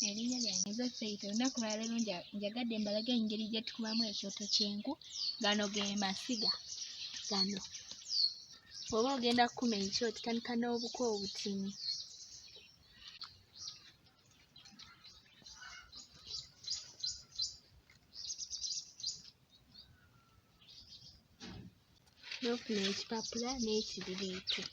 Erinnya lyange nze Faith. Olunaku lwa leero njagadde mbalaga engeri gye tukubamu ekyoto ky'enku. Gano ge masiga gano. Bw'oba ogenda kukuma ekyoto tandika n'obuko obutini. N'ofuna ekipapula n'ekibiriiti.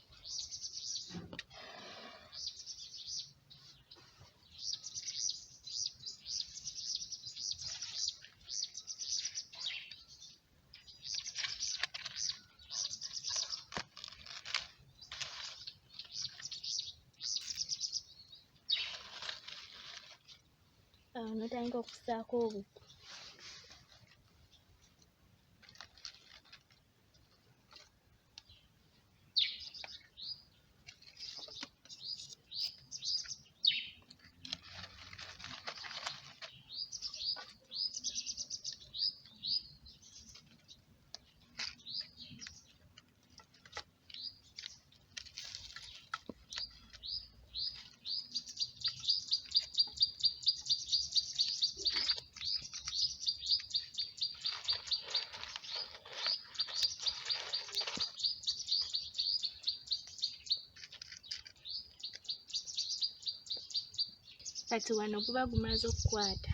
Awo n'otandika okussaako obuko. Kati wano guba gumaze okukwata.